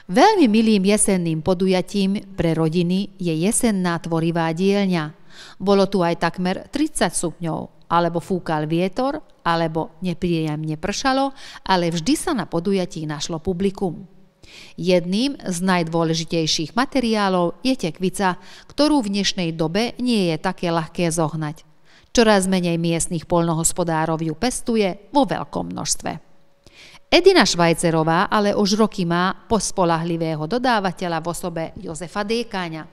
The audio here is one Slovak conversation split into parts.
Veľmi milým jesenným podujatím pre rodiny je jesenná tvorivá dielňa. Bolo tu aj takmer 30 stupňov, alebo fúkal vietor, alebo nepríjemne pršalo, ale vždy sa na podujatí našlo publikum. Jedným z najdôležitejších materiálov je tekvica, ktorú v dnešnej dobe nie je také ľahké zohnať. Čoraz menej miestnych poľnohospodárov ju pestuje vo veľkom množstve. Edina Švajcerová ale už roky má spoľahlivého dodávateľa v osobe Jozefa Dékáňa.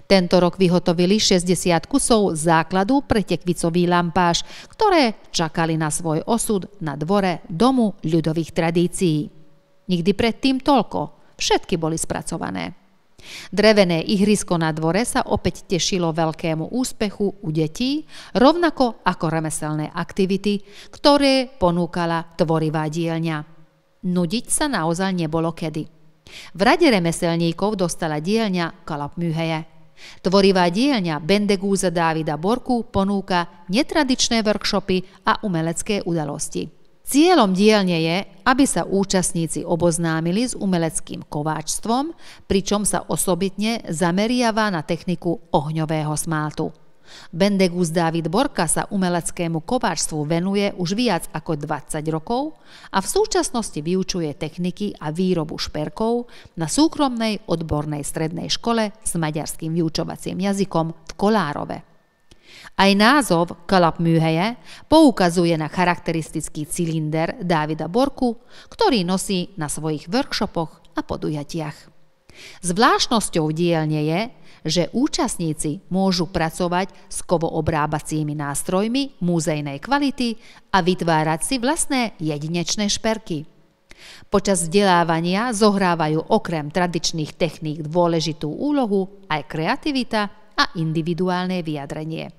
Tento rok vyhotovili 60 kusov základu pre tekvicový lampáš, ktoré čakali na svoj osud na dvore Domu ľudových tradícií. Nikdy predtým toľko, všetky boli spracované. Drevené ihrisko na dvore sa opäť tešilo veľkému úspechu u detí, rovnako ako remeselné aktivity, ktoré ponúkala tvorivá dielňa. Nudiť sa naozaj nebolo kedy. V rade remeselníkov dostala dielňa Kalapműhelye. Tvorivá dielňa Bendegúza Dávida Borku ponúka netradičné workshopy a umelecké udalosti. Cieľom dielne je, aby sa účastníci oboznámili s umeleckým kováčstvom, pričom sa osobitne zameriava na techniku ohňového smáltu. Bendegúz Dávid Borka sa umeleckému kováčstvu venuje už viac ako 20 rokov a v súčasnosti vyučuje techniky a výrobu šperkov na súkromnej odbornej strednej škole s maďarským vyučovacím jazykom v Kolárove. Aj názov Kalapműhelye poukazuje na charakteristický cylinder Dávida Borku, ktorý nosí na svojich workshopoch a podujatiach. Zvláštnosťou dielne je, že účastníci môžu pracovať s kovoobrábacími nástrojmi múzejnej kvality a vytvárať si vlastné jedinečné šperky. Počas vzdelávania zohrávajú okrem tradičných techník dôležitú úlohu aj kreativita a individuálne vyjadrenie.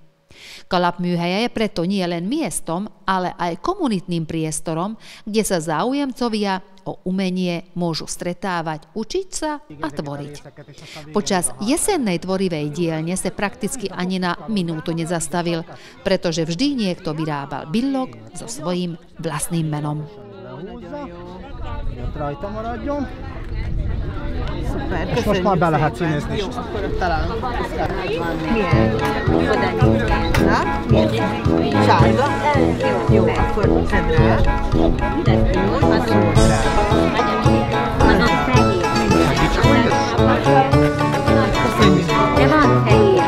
Kalapműhelye je preto nie len miestom, ale aj komunitným priestorom, kde sa záujemcovia o umenie môžu stretávať, učiť sa a tvoriť. Počas jesennej tvorivej dielne sa prakticky ani na minútu nezastavil, pretože vždy niekto vyrábal billog so svojím vlastným menom. Szuper, és most már be lehet színezni is. Talán. Milyen? Na? Sárga? Jó, akkor tedd rá. De van fehér.